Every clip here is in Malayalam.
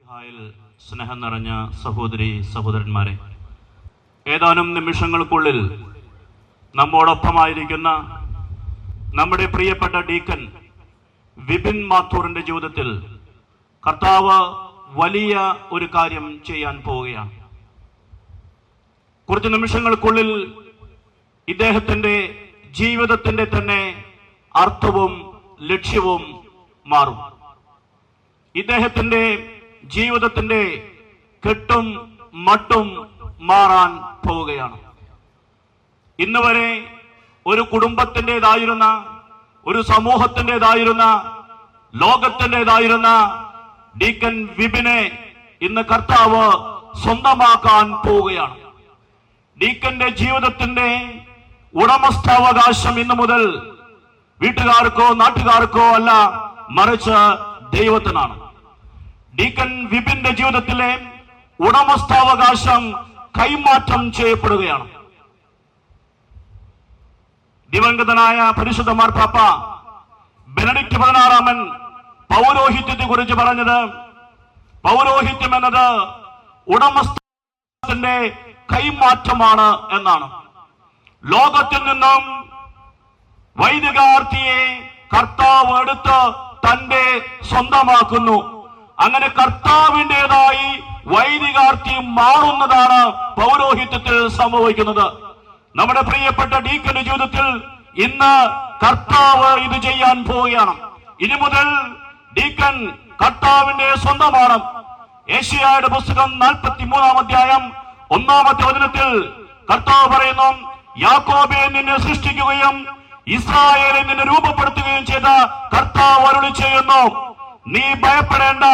സ്നേഹം നിറഞ്ഞ സഹോദരി സഹോദരന്മാരെ, ഏതാനും നിമിഷങ്ങൾക്കുള്ളിൽ നമ്മോടൊപ്പമായിരിക്കുന്ന നമ്മുടെ പ്രിയപ്പെട്ട ഡീക്കൻ വിപിൻ മാത്തൂറിന്റെ ജീവിതത്തിൽ കർത്താവ് വലിയ ഒരു കാര്യം ചെയ്യാൻ പോവുകയാണ്. കുറച്ച് നിമിഷങ്ങൾക്കുള്ളിൽ ഇദ്ദേഹത്തിന്റെ ജീവിതത്തിന്റെ തന്നെ അർത്ഥവും ലക്ഷ്യവും മാറും. ഇദ്ദേഹത്തിന്റെ ജീവിതത്തിന്റെ കെട്ടും മട്ടും മാറാൻ പോവുകയാണ്. ഇന്ന് വരെ ഒരു കുടുംബത്തിൻ്റെതായിരുന്ന, ഒരു സമൂഹത്തിൻ്റെതായിരുന്ന, ലോകത്തിൻ്റെതായിരുന്ന ഡീക്കൻ വിപിനെ ഇന്ന് കർത്താവ് സ്വന്തമാക്കാൻ പോവുകയാണ്. ഡീക്കന്റെ ജീവിതത്തിന്റെ ഉടമസ്ഥാവകാശം ഇന്നു മുതൽ വീട്ടുകാർക്കോ നാട്ടുകാർക്കോ അല്ല, മറിച്ച് ദൈവത്തിനാണ്. ഡീക്കൻ വിപിന്റെ ജീവിതത്തിലെ ഉടമസ്ഥാവകാശം കൈമാറ്റം ചെയ്യപ്പെടുകയാണ്. ദിവംഗതനായ പരിശുദ്ധ മാർപ്പാപ്പ ബെനഡിക്ട് 16 പൗരോഹിത്യത്തെ കുറിച്ച് പറഞ്ഞത്, പൗരോഹിത്യം എന്നത് ഉടമസ്ഥന്റെ കൈമാറ്റമാണ് എന്നാണ്. ലോകത്തിൽ നിന്നും വൈദികാർത്തിയെ കർത്താവ് എടുത്ത് തന്റെ സ്വന്തമാക്കുന്നു. അങ്ങനെ കർത്താവിൻ്റെതായി വൈദികാർത്തി മാറുന്നതാണ് പൗരോഹിത്യത്തിൽ സംഭവിക്കുന്നത്. നമ്മുടെ പ്രിയപ്പെട്ട ഡീക്കന്റെ ജീവിതത്തിൽ ഇന്ന് കർത്താവ് ഇത് ചെയ്യാൻ പോവുകയാണ്. ഇനി മുതൽ ഡീക്കൻ കർത്താവിന്റെ സ്വന്തമാണ്. യെശയ്യായുടെ പുസ്തകം 43 അധ്യായം 1 വചനത്തിൽ കർത്താവ് പറയുന്നു, യാക്കോബെ നിന്നെ സൃഷ്ടിക്കുകയും ഇസ്രായേലിനെ നിന്നെ രൂപപ്പെടുത്തുകയും ചെയ്ത കർത്താവ് അരുളി ചെയ്യുന്നു, നീ ഭയപ്പെടേണ്ട,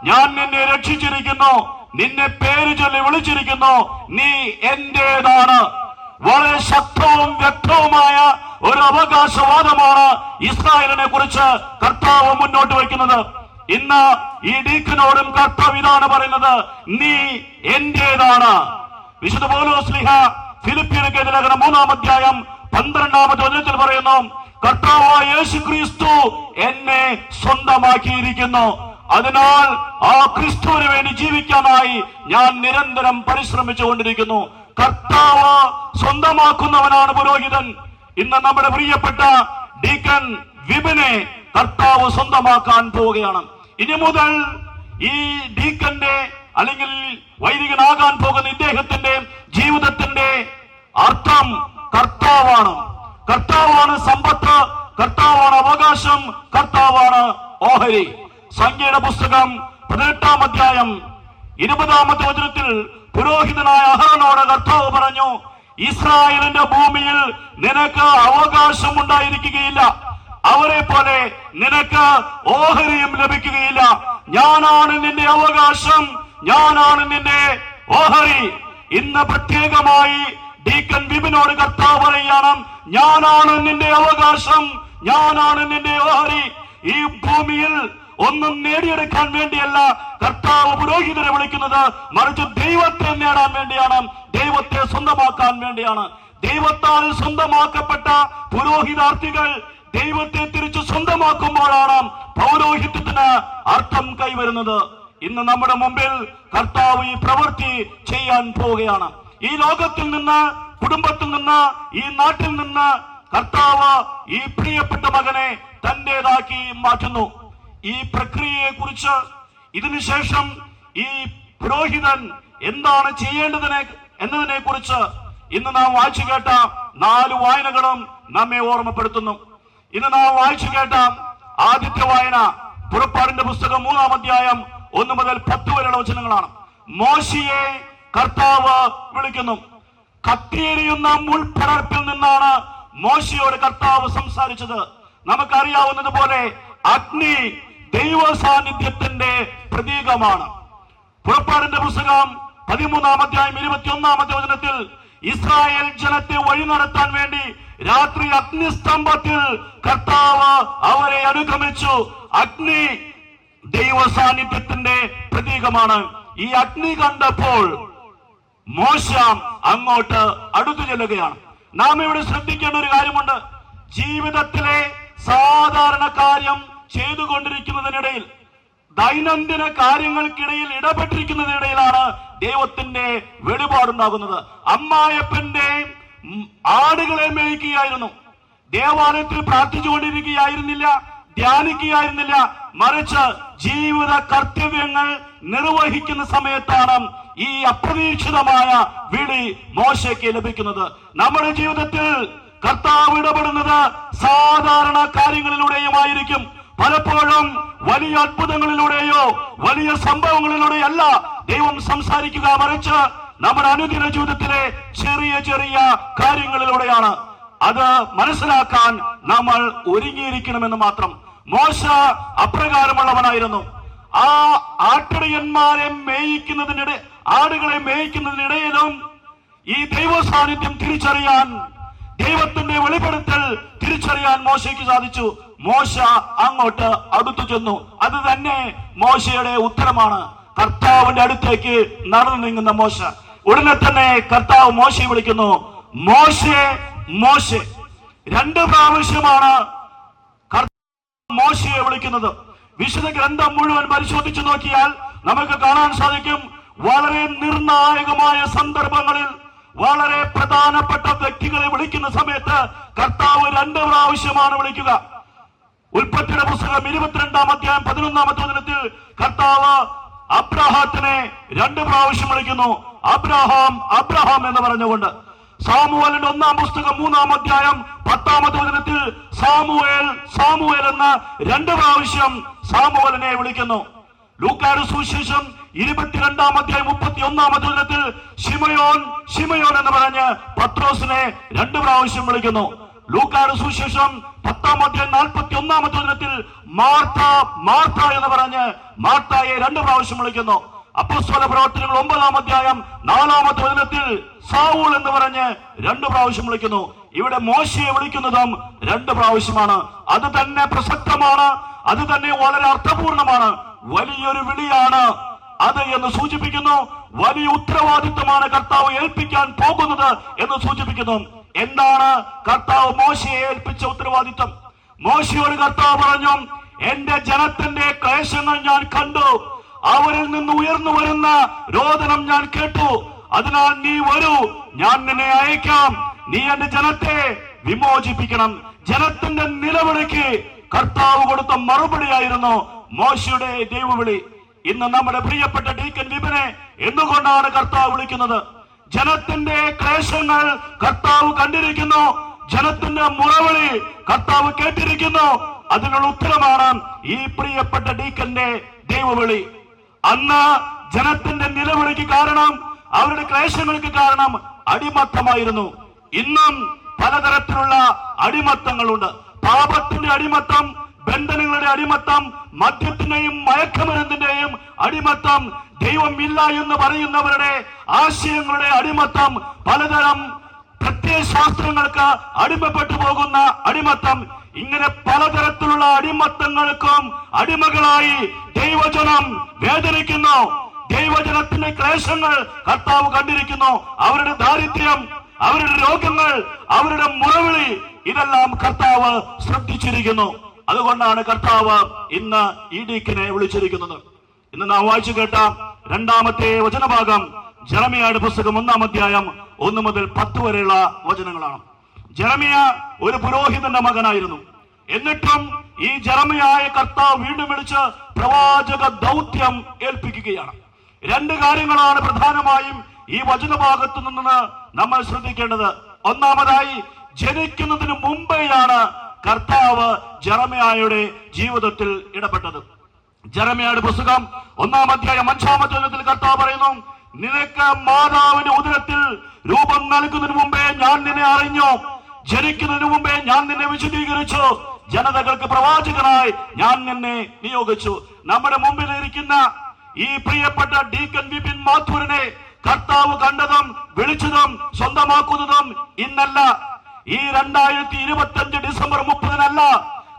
ഞാൻ നിന്നെ രക്ഷിച്ചിരിക്കുന്നു, നിന്നെ പേര് ചൊല്ലി വിളിച്ചിരിക്കുന്നു, നീ എന്റേതാണ്. വളരെ ശക്തവും വ്യക്തവുമായ ഒരു അവകാശവാദമാണ് ഇസ്രായേലിനെ കുറിച്ച് കർത്താവ് മുന്നോട്ട് വയ്ക്കുന്നത്. ഇന്ന് ഈ ഡീക്കനോടും കർത്താവ് ഇതാണ് പറയുന്നത്, നീ എന്റേതാണ്. വിശുദ്ധ പൗലോസ് ശ്ലീഹ ഫിലിപ്പിയർക്കെതിരെ ലേഖനം 3 അധ്യായം 12 വചനത്തിൽ പറയുന്നു, കർത്താവായ യേശുക്രിസ്തു എന്നെ സ്വന്തമാക്കിയിരിക്കുന്നു. അതിനാൽ ആ ക്രിസ്തുവിന് വേണ്ടി ജീവിക്കാനായി ഞാൻ നിരന്തരം പരിശ്രമിച്ചുകൊണ്ടിരിക്കുന്നു. കർത്താവ് സ്വന്തമാക്കുന്നവനാണ് പുരോഹിതൻ. ഇന്ന് നമ്മുടെ പ്രിയപ്പെട്ട ഡീക്കൻ വിപിനെ കർത്താവ് സ്വന്തമാക്കാൻ പോവുകയാണ്. ഇനി മുതൽ ഈ ഡീക്കന്റെ അല്ലെങ്കിൽ വൈദികനാകാൻ പോകുന്ന ഇദ്ദേഹത്തിന്റെ ജീവിതത്തിന്റെ അർത്ഥം കർത്താവാണ്. കർത്താവാണ് സമ്പത്ത്, കർത്താവാണ് അവകാശം, കർത്താവാണ് ഓഹരി. സംഖ്യയുടെ പുസ്തകം 18 അധ്യായം 20 വചനത്തിൽ പുരോഹിതനായ അഹരോനോട് കർത്താവ് പറഞ്ഞു, ഇസ്രായേലിന്റെ ഭൂമിയിൽ നിനക്ക് അവകാശം ഉണ്ടായിരിക്കുകയില്ല, അവരെ പോലെ നിനക്ക് ഓഹരിയും ലഭിക്കുകയില്ല. ഞാനാണ് നിന്റെ അവകാശം, ഞാനാണ് നിന്റെ ഓഹരി. ഇന്ന് പ്രത്യേകമായി ഡീക്കൻ വിപിനോട് കർത്താവ് പറയുകയാണ്, ഞാനാണ് നിന്റെ അവകാശം, ഞാനാണ് നിന്റെ ഓഹരി. ഈ ഭൂമിയിൽ ഒന്നും നേടിയെടുക്കാൻ വേണ്ടിയല്ല കർത്താവ് പുരോഹിതരെ വിളിക്കുന്നത്, മറിച്ച് ദൈവത്തെ നേടാൻ വേണ്ടിയാണ്, ദൈവത്തെ സ്വന്തമാക്കാൻ വേണ്ടിയാണ്. ദൈവത്താൽ സ്വന്തമാക്കപ്പെട്ട പുരോഹിതാർത്ഥികൾ ദൈവത്തെ തിരിച്ചു സ്വന്തമാക്കുമ്പോഴാണ് പൗരോഹിത്യത്തിന് അർത്ഥം കൈവരുന്നത്. ഇന്ന് നമ്മുടെ മുമ്പിൽ കർത്താവ് ഈ പ്രവൃത്തി ചെയ്യാൻ പോവുകയാണ്. ഈ ലോകത്തിൽ നിന്ന്, കുടുംബത്തിൽ നിന്ന്, ഈ നാട്ടിൽ നിന്ന് കർത്താവ് ഈ പ്രിയപ്പെട്ട മകനെ തന്റേതാക്കി മാറ്റുന്നു. ഈ പ്രക്രിയയെ കുറിച്ച്, ഇതിനുശേഷം ഈ പുരോഹിതൻ എന്താണ് എന്നതിനെ കുറിച്ച് ഇന്ന് നാം വായിച്ചു കേട്ട 4 വായനകളും നമ്മെ ഓർമ്മപ്പെടുത്തുന്നു. ഇന്ന് നാം വായിച്ചു കേട്ട ആദ്യത്തെ വായന പുറപ്പാടിന്റെ പുസ്തകം 3 അധ്യായം 1 മുതൽ 10 വരെയുള്ള വചനങ്ങളാണ്. മോശയെ കർത്താവ് വിളിക്കുന്നു. കത്തിയെരിയുന്ന മുൾപ്പടർപ്പിൽ നിന്നാണ് മോശയോട് കർത്താവ് സംസാരിച്ചത്. നമുക്കറിയാവുന്നതുപോലെ അഗ്നി ദൈവ സാന്നിധ്യത്തിന്റെ പ്രതീകമാണ്. പുറപ്പാടിന്റെ പുസ്തകം 13 അധ്യായം 21 വചനത്തിൽ ഇസ്രായേൽ ജനത്തെ വഴി നടത്താൻ വേണ്ടി രാത്രി അഗ്നിസ്തംഭത്തിൽ കർത്താവ് അവരെ അനുഗമിച്ചു. അഗ്നി ദൈവ സാന്നിധ്യത്തിന്റെ പ്രതീകമാണ്. ഈ അഗ്നി കണ്ടപ്പോൾ മോശ അങ്ങോട്ട് അടുത്തു ചെല്ലുകയാണ്. നാം ഇവിടെ ശ്രദ്ധിക്കേണ്ട ഒരു കാര്യമുണ്ട്. ജീവിതത്തിലെ സാധാരണ കാര്യം ചെയ്തുകൊണ്ടിരിക്കുന്നതിനിടയിൽ ദൈനംദിന കാര്യങ്ങൾക്കിടയിൽ ഇടപെട്ടിരിക്കുന്നതിനിടയിലാണ് ദൈവത്തിന്റെ വെളിപാടുണ്ടാകുന്നത്. അമ്മായപ്പന്റെ ആടുകളെ മേയ്ക്കുകയായിരുന്നു. ദേവാലയത്തിൽ പ്രാർത്ഥിച്ചുകൊണ്ടിരിക്കുകയായിരുന്നില്ല, ധ്യാനിക്കുകയായിരുന്നില്ല. മറിച്ച് ജീവിത കർത്തവ്യങ്ങൾ നിർവഹിക്കുന്ന സമയത്താണ് ഈ അപ്രതീക്ഷിതമായ വിളി മോശയ്ക്ക് ലഭിക്കുന്നത്. നമ്മുടെ ജീവിതത്തിൽ കർത്താവ് ഇടപെടുന്നത് സാധാരണ കാര്യങ്ങളിലൂടെയുമായിരിക്കും. പലപ്പോഴും വലിയ അത്ഭുതങ്ങളിലൂടെയോ വലിയ സംഭവങ്ങളിലൂടെയോ അല്ല ദൈവം സംസാരിക്കുക, മറിച്ച് നമ്മുടെ അനുദിന ജീവിതത്തിലെ ചെറിയ ചെറിയ കാര്യങ്ങളിലൂടെയാണ്. അത് മനസ്സിലാക്കാൻ നമ്മൾ ഒരുങ്ങിയിരിക്കണമെന്ന് മാത്രം. മോശ അപ്രകാരമുള്ളവനായിരുന്നു. ആ ആട്ടിടയന്മാരെ മേയിക്കുന്നതിനിടെ, ആടുകളെ മേയിക്കുന്നതിനിടയിലും ഈ ദൈവ സാന്നിധ്യം തിരിച്ചറിയാൻ, ദൈവത്തിന്റെ വെളിപ്പെടുത്തൽ തിരിച്ചറിയാൻ മോശയ്ക്ക് സാധിച്ചു. മോശ അങ്ങോട്ട് അടുത്തു ചെന്നു. അത് തന്നെ മോശയുടെ ഉത്തരമാണ്. കർത്താവിന്റെ അടുത്തേക്ക് നടന്നു നീങ്ങുന്ന മോശ. ഉടനെ തന്നെ കർത്താവ് മോശയെ വിളിക്കുന്നു, മോശേ മോശേ. 2 പ്രാവശ്യമാണ് കർത്താവ് മോശയെ വിളിക്കുന്നത്. വിശുദ്ധ ഗ്രന്ഥം മുഴുവൻ പരിശോധിച്ചു നോക്കിയാൽ നമുക്ക് കാണാൻ സാധിക്കും, വളരെ നിർണായകമായ സന്ദർഭങ്ങളിൽ വളരെ പ്രധാനപ്പെട്ട വ്യക്തികളെ വിളിക്കുന്ന സമയത്ത് കർത്താവ് 2 പ്രാവശ്യമാണ് വിളിക്കുക. ഉൽപ്പത്തിയുടെ പുസ്തകം 22-ാം അധ്യായം 11-ാമത്തെ വചനത്തിൽ കർത്താവ് അബ്രഹാത്തിനെ 2 പ്രാവശ്യം വിളിക്കുന്നു, അബ്രഹാം അബ്രഹാം എന്ന് പറഞ്ഞുകൊണ്ട്. സാമുവേലിന്റെ 1-ാം പുസ്തകം 3-ാം അധ്യായം 10-ാമത്തെ വചനത്തിൽ സാമുവേൽ സാമുവേൽ എന്ന് 2 പ്രാവശ്യം സാമുവേലിനെ വിളിക്കുന്നു. ലൂക്കായുടെ സുവിശേഷം 22-ാം അധ്യായം 31-ാമത്തെ വചനത്തിൽ ശിമയോൻ ശിമയോൻ എന്ന് പറഞ്ഞ് പത്രോസിനെ 2 പ്രാവശ്യം വിളിക്കുന്നു. ലൂക്കായുടെ സുവിശേഷം 10-ാം അധ്യായം 41-ാമത്തെ വചനത്തിൽ മാർത്ത മാർത്ത എന്ന് പറഞ്ഞ് മാർത്തയെ 2 പ്രാവശ്യം വിളിക്കുന്നു. അപ്പോസ്തല പ്രവർത്തനങ്ങൾ 9-ാം അധ്യായം 4-ാമത്തെ വചനത്തിൽ സാവൂൾ എന്ന് പറഞ്ഞ് 2 പ്രാവശ്യം വിളിക്കുന്നു. ഇവിടെ മോശയെ വിളിക്കുന്നതും 2 പ്രാവശ്യമാണ്. അത് തന്നെ പ്രസക്തമാണ്, അത് തന്നെ വളരെ അർത്ഥപൂർണമാണ്. വലിയൊരു വിളിയാണ് അത് എന്ന് സൂചിപ്പിക്കുന്നു. വലിയ ഉത്തരവാദിത്വമാണ് കർത്താവ് ഏൽപ്പിക്കാൻ പോകുന്നത് എന്ന് സൂചിപ്പിക്കുന്നു. എന്താണ് കർത്താവ് മോശയെ ഏൽപ്പിച്ച ഉത്തരവാദിത്വം? മോശയോട് കർത്താവ് പറഞ്ഞു, എന്റെ ജനത്തിന്റെ ക്ലേശങ്ങൾ ഞാൻ കണ്ടു, അവരിൽ നിന്ന് ഉയർന്നു വരുന്ന രോദനം ഞാൻ കേട്ടു. അതിനാൽ നീ വരൂ, ഞാൻ നിന്നെ അയക്കാം. നീ എന്റെ ജനത്തെ വിമോചിപ്പിക്കണം. ജനത്തിന്റെ നിലവിളിക്ക് കർത്താവ് കൊടുത്ത മറുപടിയായിരുന്നു മോശയുടെ ദൈവവിളി. ഇന്ന് നമ്മുടെ പ്രിയപ്പെട്ട ഡീക്കൻ വിപിനെ എന്തുകൊണ്ടാണ് കർത്താവ് വിളിക്കുന്നത്? ജനത്തിന്റെ ക്ലേശങ്ങൾ കർത്താവ് കണ്ടിരിക്കുന്നു, ജനത്തിന്റെ മുറവിളി കർത്താവ് കേട്ടിരിക്കുന്നു. അതിനുള്ള ഉത്തരമാണ് ഈ പ്രിയപ്പെട്ട ഡീക്കന്റെ ദൈവവിളി. അന്ന് ജനത്തിന്റെ നിലവിളിക്ക് കാരണം, അവരുടെ ക്ലേശങ്ങൾക്ക് കാരണം അടിമത്തമായിരുന്നു. ഇന്നും പലതരത്തിലുള്ള അടിമത്തങ്ങളുണ്ട്. പാപത്തിന്റെ അടിമത്തം, ബന്ധനങ്ങളുടെ അടിമത്തം, മദ്യത്തിന്റെയും മയക്കുമരുന്നിന്റെയും അടിമത്തം, ദൈവമില്ല എന്ന് പറയുന്നവരുടെ ആശയങ്ങളുടെ അടിമത്തം, പലതരം പ്രത്യയശാസ്ത്രങ്ങൾക്ക് അടിമപ്പെട്ടു പോകുന്ന അടിമത്തം. ഇങ്ങനെ പലതരത്തിലുള്ള അടിമത്തങ്ങൾക്കും അടിമകളായി ദൈവജനം വേദനിക്കുന്നു. ദൈവജനത്തിന്റെ ക്ലേശങ്ങൾ കർത്താവ് കണ്ടിരിക്കുന്നു. അവരുടെ ദാരിദ്ര്യം, അവരുടെ രോഗങ്ങൾ, അവരുടെ മുറവിളി, ഇതെല്ലാം കർത്താവ് ശ്രദ്ധിച്ചിരിക്കുന്നു. അതുകൊണ്ടാണ് കർത്താവ് ഇന്ന് ഈ ഡീക്കനെ വിളിച്ചിരിക്കുന്നത്. ഇന്ന് നാം വായിച്ചു കേട്ട 2-ാമത്തെ വചനഭാഗം ജെറമിയായുടെ പുസ്തകം 1-ാം അധ്യായം 1 മുതൽ 10 വരെയുള്ള വചനങ്ങളാണ്. ജെറമിയ ഒരു പുരോഹിതന്റെ മകനായിരുന്നു. എന്നിട്ടും ഈ ജെറമിയായെ കർത്താവ് വീണ്ടും വിളിച്ച് പ്രവാചക ദൗത്യം ഏൽപ്പിക്കുകയാണ്. 2 കാര്യങ്ങളാണ് പ്രധാനമായും ഈ വചനഭാഗത്തു നിന്ന് നമ്മൾ ശ്രദ്ധിക്കേണ്ടത്. ഒന്നാമതായി, ജനിക്കുന്നതിന് മുമ്പെയാണ് കർത്താവ് ജെറമിയായുടെ ജീവിതത്തിൽ ഇടപെട്ടത്. ജെറമിയായുടെ പുസ്തകം 1-ാം അധ്യായം 5-ാമത്തെ വചനത്തിൽ കർത്താവ് പറയുന്നു, നിനക്ക് മാതാവിന്റെ ഉദരത്തിൽ രൂപം നൽകുന്നതിന് മുമ്പേ ഞാൻ നിന്നെ അറിഞ്ഞു, ജനിക്കുന്നതിന് മുമ്പേ ഞാൻ നിന്നെ വിശദീകരിച്ചു, ജനതകൾക്ക് പ്രവാചകനായി ഞാൻ നിന്നെ നിയോഗിച്ചു. നമ്മുടെ മുമ്പിൽ ഇരിക്കുന്ന ഈ പ്രിയപ്പെട്ട ഡീക്കൻ വിപിൻ മാഥൂരിനെ കർത്താവ് കണ്ടതും വിളിച്ചതും സ്വന്തമാക്കുന്നതും ഇന്നല്ല, ഈ 2025 ഡിസംബർ 30-നല്ല.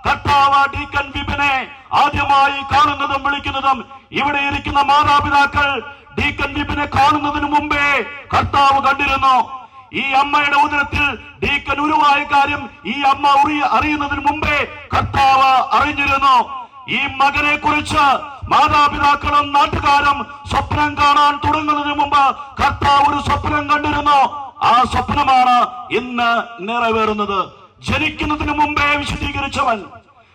കർത്താവ് ഡീക്കൻ വിപിനെ ആദ്യമായി കാണുന്നതും വിളിക്കുന്നതും ഇവിടെ ഇരിക്കുന്ന മാതാപിതാക്കൾ ഡീക്കൻ വിപിനെ കാണുന്നതിന് മുമ്പേ കർത്താവ് കണ്ടിരുന്നു. ഈ അമ്മയുടെ ഉദരത്തിൽ ഡീക്കൻ ഉരുവായ കാര്യം ഈ അമ്മ അറിയുന്നതിന് മുമ്പേ കർത്താവ് അറിഞ്ഞിരുന്നു. ഈ മകനെ കുറിച്ച് മാതാപിതാക്കളും നാട്ടുകാരും സ്വപ്നം കാണാൻ തുടങ്ങുന്നതിന് മുമ്പ് കർത്താവ് ഒരു സ്വപ്നം കണ്ടിരുന്നു. ആ സ്വപ്നമാണ് ഇന്ന് നിറവേറുന്നത്. ജനിക്കുന്നതിന് മുമ്പേ വിശദീകരിച്ചവൻ,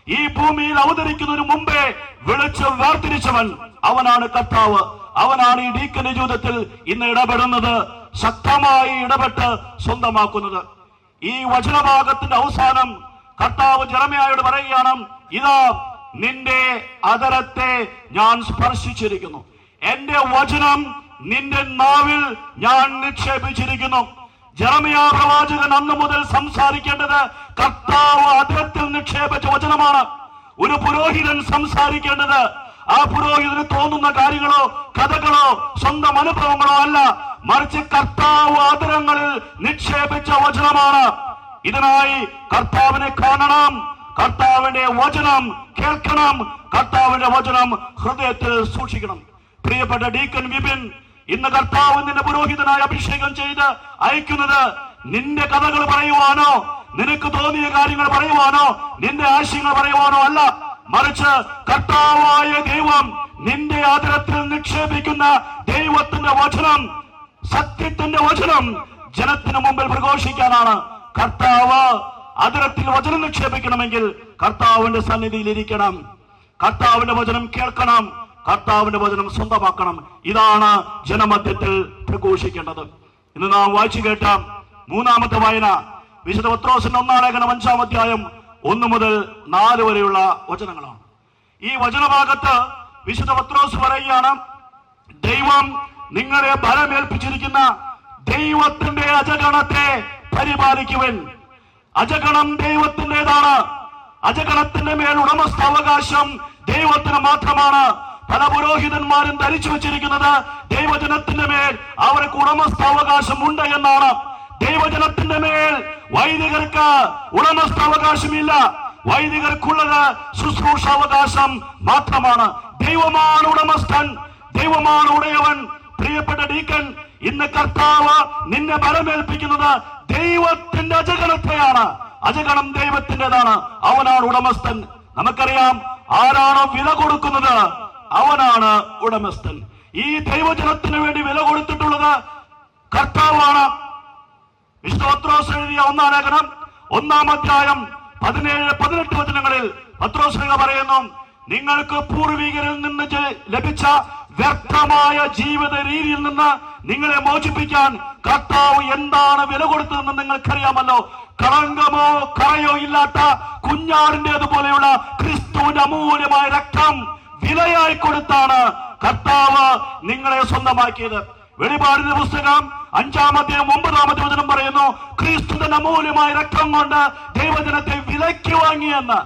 ഈ ഭൂമിയിൽ അവതരിക്കുന്നതിന് മുമ്പേ വിളിച്ച് വേർതിരിച്ചവൻ, അവനാണ് കർത്താവ്. അവനാണ് ഈ ഡീക്കന്റെ ജീവിതത്തിൽ ഇന്ന് ഇടപെടുന്നത്, ശക്തമായി ഇടപെട്ട് സ്വന്തമാക്കുന്നത്. ഈ വചനഭാഗത്തിന്റെ അവസാനം കർത്താവ് ജെറമ്യായോട് പറയുകയാണ്, ഇതാ നിന്റെ അധരത്തെ ഞാൻ സ്പർശിച്ചിരിക്കുന്നു, എന്റെ വചനം നിന്റെ നാവിൽ ഞാൻ നിക്ഷേപിച്ചിരിക്കുന്നു. ജെറമ്യാ പ്രവാചകൻ അന്നു മുതൽ സംസാരിക്കേണ്ടത് കർത്താവ് അധരത്തിൽ നിക്ഷേപിച്ച വചനമാണ്. ഒരു പുരോഹിതൻ സംസാരിക്കേണ്ടത് ആ പുരോഹിതന് തോന്നുന്ന കാര്യങ്ങളോ കഥകളോ സ്വന്തം അനുഭവങ്ങളോ അല്ല, മറിച്ച് കർത്താവ് അധരങ്ങളിൽ നിക്ഷേപിച്ച വചനമാണ്. ഇതിനായി കർത്താവിനെ കാണണം, കർത്താവിന്റെ വചനം കേൾക്കണം, കർത്താവിന്റെ വചനം ഹൃദയത്തിൽ സൂക്ഷിക്കണം. പ്രിയപ്പെട്ട ഡീക്കൻ വിപിൻ, ഇന്ന് കർത്താവ് നിന്റെ പുരോഹിതനായി അഭിഷേകം ചെയ്ത് അയക്കുന്നത് നിന്റെ കഥകൾ പറയുവാനോ, നിനക്ക് തോന്നിയ കാര്യങ്ങൾ പറയുവാനോ, നിന്റെ ആശയങ്ങൾ പറയുവാനോ അല്ല, മറിച്ച് കർത്താവായ ദൈവം നിന്റെ ആദരത്തിൽ നിക്ഷേപിക്കുന്ന ദൈവത്തിന്റെ വചനം, സത്യത്തിന്റെ വചനം ജനത്തിന് മുമ്പിൽ പ്രഘോഷിക്കാനാണ്. കർത്താവ് ആദരത്തിൽ വചനം നിക്ഷേപിക്കണമെങ്കിൽ കർത്താവിന്റെ സന്നിധിയിൽ ഇരിക്കണം, കർത്താവിന്റെ വചനം കേൾക്കണം, കർത്താവിന്റെ വചനം സ്വന്തമാക്കണം. ഇതാണ് ജനമധ്യത്തിൽ പ്രഘോഷിക്കേണ്ടത്. ഇന്ന് നാം വായിച്ചു കേട്ട മൂന്നാമത്തെ വായന വിശുദ്ധ പത്രോസിന്റെ 1-ാം ലേഖനം 5-ാം അധ്യായം 1 മുതൽ 4 വരെയുള്ള വചനങ്ങളാണ്. ഈ വചനഭാഗത്ത് വിശുദ്ധ പത്രോസ് പറയുകയാണ്, ദൈവം നിങ്ങളെ ബലമേൽപ്പിച്ചിരിക്കുന്ന ദൈവത്തിന്റെ അജഗണത്തെ പരിപാലിക്കുവൻ. അജഗണം ദൈവത്തിൻ്റെതാണ്. അജഗണത്തിന്റെ മേൽ ഉടമസ്ഥാവകാശം ദൈവത്തിന് മാത്രമാണ്. പല പുരോഹിതന്മാരും ധരിച്ചു വെച്ചിരിക്കുന്നത് ദൈവജനത്തിന്റെ മേൽ അവർക്ക് ഉടമസ്ഥാവകാശം ഉണ്ട് എന്നാണ്. ദൈവജനത്തിന്റെ മേൽ വൈദികർക്ക് ഉടമസ്ഥാവകാശമില്ല. വൈദികർക്കുള്ളത് ശുശ്രൂഷാവകാശം മാത്രമാണ്. ദൈവമാണ് ഉടമസ്ഥൻ, ദൈവമാണ് ഉടയവൻ. പ്രിയപ്പെട്ട ഡീക്കൻ, ഇന്ന് കർത്താവ് നിന്നെ ബലമേൽപ്പിക്കുന്നത് ദൈവത്തിന്റെ അജഗണത്തെയാണ്. അജഗണം ദൈവത്തിൻ്റെതാണ്, അവനാണ് ഉടമസ്ഥൻ. നമുക്കറിയാം, ആരാണോ വില കൊടുക്കുന്നത് അവനാണ് ഉടമസ്ഥൻ. ഈ ദൈവജനത്തിന് വേണ്ടി വില കൊടുത്തിട്ടുള്ളത് കർത്താവാണ്. വിശുദ്ധ പത്രോസ് എഴുതിയ 1-ാം ലേഖനം 1-ാം അധ്യായം 17-18 വചനങ്ങളിൽ പത്രോസ് പറയുന്നു, നിങ്ങൾക്ക് പൂർവികരിൽ നിന്ന് ലഭിച്ച വ്യർത്ഥമായ ജീവിത രീതിയിൽ നിന്ന് നിങ്ങളെ മോചിപ്പിക്കാൻ കർത്താവ് എന്താണ് വില കൊടുത്തതെന്ന് നിങ്ങൾക്കറിയാമല്ലോ. കളങ്കമോ കറയോ ഇല്ലാത്ത കുഞ്ഞാടിന്റേതുപോലെയുള്ള ക്രിസ്തുവിന്റെ അമൂല്യമായ രക്തം വിലയായി കൊടുത്താണ് കർത്താവ് നിങ്ങളെ സ്വന്തമാക്കിയത്. വെളിപാടിന്റെ പുസ്തകം 5-ാം അധ്യായം 9-ാമത്തെ വചനം പറയുന്നു, ക്രിസ്തുവിന്റെ അമൂല്യമായ രക്തം കൊണ്ട് ദൈവജനത്തെ വിലയ്ക്ക് വാങ്ങിയെന്ന്.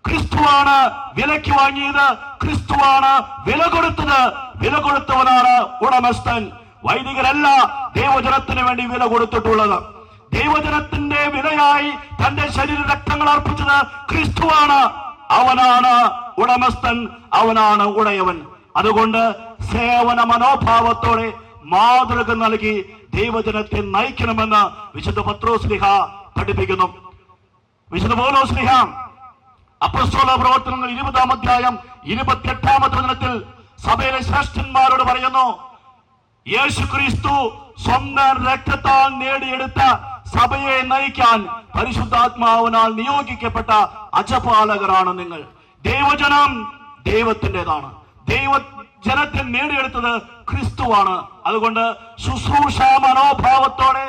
ക്രിസ്തുവാണ് വിലയ്ക്ക് വാങ്ങിയത്, ക്രിസ്തുവാണ് വില കൊടുത്തത്. വില കൊടുത്തവനാണ് ഉടമസ്ഥൻ. വൈദികരല്ല ദൈവജനത്തിന് വേണ്ടി വില കൊടുത്തിട്ടുള്ളത്. ദൈവജനത്തിന്റെ വിലയായി തന്റെ ശരീര രക്തങ്ങൾ അർപ്പിച്ചത് ക്രിസ്തുവാണ്. അവനാണ് ഉടമസ്ഥൻ, അവനാണ് ഉടയവൻ. അതുകൊണ്ട് സേവന മനോഭാവത്തോടെ മാതൃക നൽകി ദൈവജനത്തെ നയിക്കണമെന്ന് വിശുദ്ധ പത്രോസ്ലീഹ പഠിപ്പിക്കുന്നു. വിശുദ്ധ പൗലോസ്ലീഹ അപ്പോസ്തല പ്രവർത്തനങ്ങൾ 20-ാം അധ്യായം 28-ാമത്തെ വചനത്തിൽ സഭയിലെ ശ്രേഷ്ഠന്മാരോട് പറയുന്നു, യേശുക്രിസ്തു സ്വന്തം രക്തത്താൽ നേടിയെടുത്ത സഭയെ നയിക്കാൻ പരിശുദ്ധാത്മാവിനാൽ നിയോഗിക്കപ്പെട്ട അജപാലകരാണ് നിങ്ങൾ. ദൈവജനം ദൈവത്തിൻ്റെതാണ്. ദൈവജനത്തെ നേടിയെടുത്തത് ക്രിസ്തുവാണ്. അതുകൊണ്ട് ശുശ്രൂഷ മനോഭാവത്തോടെ,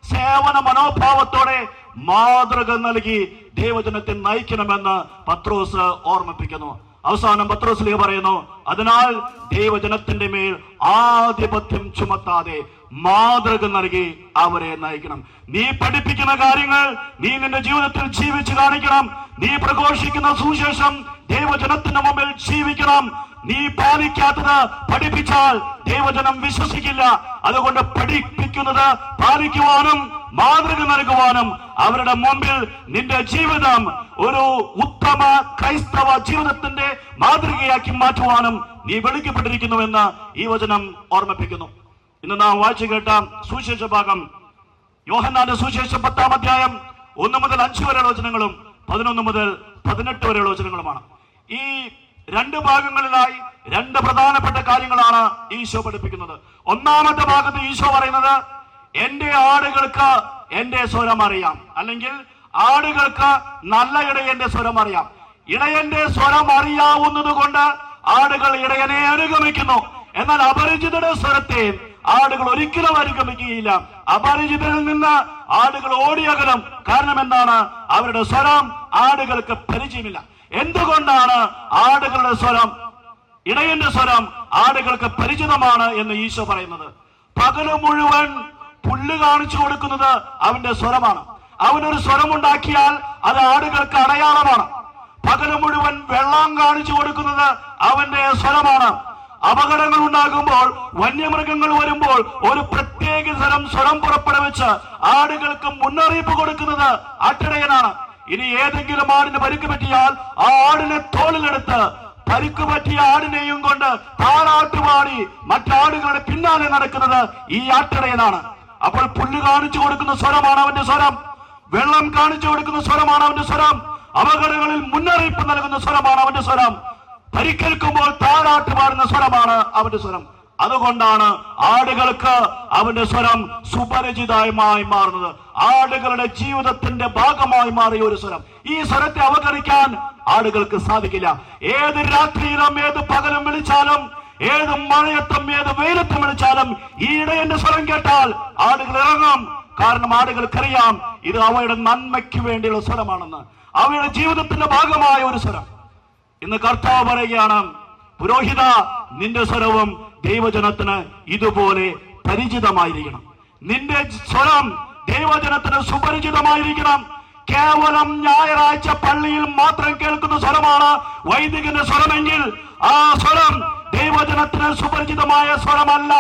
സേവന മനോഭാവത്തോടെ മാതൃക നൽകി ദൈവജനത്തെ നയിക്കണമെന്ന് പത്രോസ് ഓർമ്മിപ്പിക്കുന്നു. അവസാനം പത്രോസ് പറയുന്നു, അതിനാൽ ദൈവജനത്തിന്റെ മേൽ ആധിപത്യം ചുമത്താതെ മാതൃക നൽകി അവരെ നയിക്കണം. നീ പഠിപ്പിക്കുന്ന കാര്യങ്ങൾ നീ നിന്റെ ജീവിതത്തിൽ ജീവിച്ചു കാണിക്കണം. നീ പ്രഘോഷിക്കുന്ന സുവിശേഷം ദൈവജനത്തിന്റെ മുമ്പിൽ ജീവിക്കണം. നീ പാലിക്കാത്തത് പഠിപ്പിച്ചാൽ ദൈവജനം വിശ്വസിക്കില്ല. അതുകൊണ്ട് പഠിപ്പിക്കുന്നത് പാലിക്കുവാനും മാതൃക നൽകുവാനും അവരുടെ മുമ്പിൽ നിന്റെ ജീവിതം ഒരു ഉത്തമ ക്രൈസ്തവ ജീവിതത്തിന്റെ മാതൃകയാക്കി മാറ്റുവാനും നീ വിളിക്കപ്പെട്ടിരിക്കുന്നുവെന്ന് ഈ വചനം ഓർമ്മിപ്പിക്കുന്നു. ഇന്ന് നാം വായിച്ചു കേട്ട സുവിശേഷ ഭാഗം യോഹന്നാന്റെ സുവിശേഷം 10-ാം അധ്യായം 1 മുതൽ 5 വരെയുള്ള വചനങ്ങളും 11 മുതൽ 18 വരെയുള്ള വചനങ്ങളുമാണ്. ഈ 2 ഭാഗങ്ങളിലായി രണ്ട് പ്രധാനപ്പെട്ട കാര്യങ്ങളാണ് ഈശോ പഠിപ്പിക്കുന്നത്. ഒന്നാമത്തെ ഭാഗത്ത് ഈശോ പറയുന്നത്, എന്റെ ആടുകൾക്ക് എന്റെ സ്വരം അറിയാം, അല്ലെങ്കിൽ ആടുകൾക്ക് നല്ല ഇടയന്റെ സ്വരം അറിയാം. ഇടയന്റെ സ്വരം അറിയാവുന്നത് കൊണ്ട് ആടുകൾ ഇടയനെ അനുഗമിക്കുന്നു. എന്നാൽ അപരിചിതരുടെ സ്വരത്തെ ആടുകൾ ഒരിക്കലും അനുഗമിക്കുകയില്ല. അപരിചിതരിൽ നിന്ന് ആടുകൾ ഓടിയകലും. കാരണം എന്താണ്? അവരുടെ സ്വരം ആടുകൾക്ക് പരിചയമില്ല. എന്തുകൊണ്ടാണ് ആടുകളുടെ സ്വരം, ഇടയന്റെ സ്വരം ആടുകൾക്ക് പരിചിതമാണ് എന്ന് ഈശോ പറയുന്നത്? പകല് മുഴുവൻ പുല്ല് കാണിച്ചു കൊടുക്കുന്നത് അവന്റെ സ്വരമാണ്. അവനൊരു സ്വരമുണ്ടാക്കിയാൽ അത് ആടുകൾക്ക് അടയാളമാണ്. പകല് മുഴുവൻ വെള്ളം കാണിച്ചു കൊടുക്കുന്നത് അവന്റെ സ്വരമാണ്. അപകടങ്ങൾ ഉണ്ടാകുമ്പോൾ, വന്യമൃഗങ്ങൾ വരുമ്പോൾ ഒരു പ്രത്യേക തരം സ്വരം പുറപ്പെടുവിച്ച് ആടുകൾക്ക് മുന്നറിയിപ്പ് കൊടുക്കുന്നത് ആട്ടിടയനാണ്. ഇനി ഏതെങ്കിലും ആടിന് പരിക്ക് പറ്റിയാൽ ആ ആടിനെ തോളിലെടുത്ത് പരിക്ക് പറ്റിയ ആടിനെയും കൊണ്ട് താരാട്ടുപാടി മറ്റാടുകളുടെ പിന്നാലെ നടക്കുന്നത് ഈ ആട്ടിടയനാണ്. അപ്പോൾ പുല്ല് കാണിച്ചു കൊടുക്കുന്ന സ്വരമാണ് അവന്റെ സ്വരം. വെള്ളം കാണിച്ചു കൊടുക്കുന്ന സ്വരമാണ് അവന്റെ സ്വരം. അപകടങ്ങളിൽ മുന്നറിയിപ്പ് നൽകുന്ന സ്വരമാണ് അവന്റെ സ്വരം. പരിക്കേൽക്കുമ്പോൾ താരാട്ട് പാടുന്ന സ്വരമാണ് അവന്റെ സ്വരം. അതുകൊണ്ടാണ് ആടുകൾക്ക് അവന്റെ സ്വരം സുപരിചിതമായി മാറുന്നത്. ആടുകളുടെ ജീവിതത്തിന്റെ ഭാഗമായി മാറിയ ഒരു സ്വരം. ഈ സ്വരത്തെ അവഗണിക്കാൻ ആടുകൾക്ക് സാധിക്കില്ല. ഏത് രാത്രിയിലും ഏത് പകലും വിളിച്ചാലും, ഏത് മഴയത്തും ഏത് വെയിലത്തും വിളിച്ചാലും ഈ ഇടയന്റെ സ്വരം കേട്ടാൽ ആടുകൾ ഇറങ്ങും. കാരണം ആടുകൾക്കറിയാം ഇത് അവയുടെ നന്മയ്ക്ക് വേണ്ടിയുള്ള സ്വരമാണെന്ന്. അവയുടെ ജീവിതത്തിന്റെ ഭാഗമായ ഒരു സ്വരം. ഇന്ന് കർത്താവ് പറയുകയാണ്, പുരോഹിത, നിന്റെ സ്വരവും ദൈവജനത്തിന് ഇതുപോലെ പരിചിതമായിരിക്കണം. നിന്റെ സ്വരം ദൈവജനത്തിന് സുപരിചിതമായിരിക്കണം. കേവലം ഞായറാഴ്ച പള്ളിയിൽ മാത്രം കേൾക്കുന്ന സ്വരമാണ് വൈദികന്റെ സ്വരമെങ്കിൽ ആ സ്വരം ദൈവജനത്തിന് സുപരിചിതമായ സ്വരമല്ല.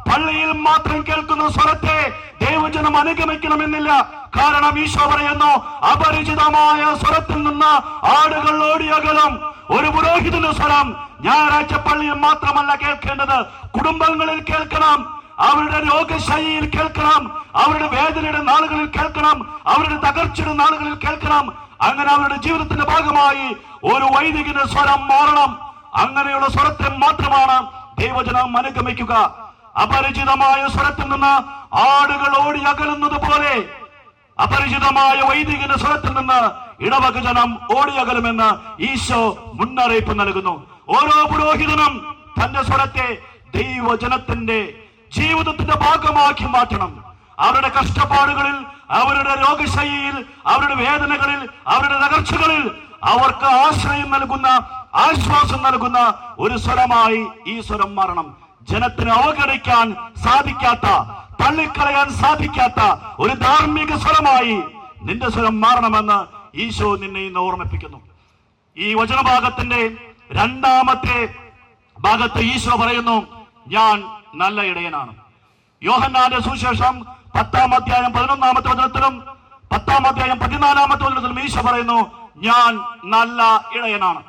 പള്ളിയിൽ മാത്രം കേൾക്കുന്ന സ്വരത്തെ ദൈവജനം അനുഗമിക്കണമെന്നില്ല. കാരണം ഈശോ പറയുന്നു, അപരിചിതമായ സ്വരത്തിൽ നിന്ന് ആടുകൾ ഓടിയകലും. ഒരു പുരോഹിതന്റെ സ്വരം ഞായറാഴ്ച പള്ളിയിൽ മാത്രമല്ല കേൾക്കേണ്ടത്, കുടുംബങ്ങളിൽ കേൾക്കണം, അവരുടെ രോഗശൈലിയിൽ കേൾക്കണം, അവരുടെ വേദനയുടെ നാളുകളിൽ കേൾക്കണം, അവരുടെ തകർച്ചയുടെ നാളുകളിൽ കേൾക്കണം. അങ്ങനെ അവരുടെ ജീവിതത്തിന്റെ ഭാഗമായി ഒരു വൈദികന്റെ സ്വരം മാറണം. അങ്ങനെയുള്ള സ്വരത്തെ മാത്രമാണ് ദൈവജനം അനുഗമിക്കുക. അപരിചിതമായ സ്വരത്തിൽ നിന്ന് ആടുകൾ ഓടി അകലുന്നത് പോലെ അപരിചിതമായ വൈദികന്റെ സ്വരത്തിൽ നിന്ന് ഇടവക ജനം ഓടിയകലുമെന്ന് ഈശോ മുന്നറിയിപ്പ് നൽകുന്നു. ഓരോ പുരോഹിതനും തന്റെ സ്വരത്തെ ദൈവജനത്തിന്റെ ജീവിതത്തിന്റെ ഭാഗമാക്കി മാറ്റണം. അവരുടെ കഷ്ടപ്പാടുകളിൽ, അവരുടെ രോഗശൈലിയിൽ, അവരുടെ വേദനകളിൽ, അവരുടെ തകർച്ചകളിൽ അവർക്ക് ആശ്രയം നൽകുന്ന, ആശ്വാസം നൽകുന്ന ഒരു സ്വരമായി ഈ സ്വരം മാറണം. ജനത്തിന് അവഗണിക്കാൻ സാധിക്കാത്ത, തള്ളിക്കളയാൻ സാധിക്കാത്ത ഒരു ധാർമ്മിക സ്വരമായി നിന്റെ സ്വരം മാറണമെന്ന് ഈശോ നിന്നെ ഇന്ന് ഓർമ്മിപ്പിക്കുന്നു. ഈ വചനഭാഗത്തിന്റെ രണ്ടാമത്തെ ഭാഗത്ത് ഈശോ പറയുന്നു, ഞാൻ നല്ല ഇടയനാണ്. യോഹന്നാന്റെ സുവിശേഷം 10-ാം അധ്യായം 11-ാമത്തെ വചനത്തിലും 10-ാം അധ്യായം 14-ാമത്തെ വചനത്തിലും ഈശോ പറയുന്നു, ഞാൻ നല്ല ഇടയനാണ്.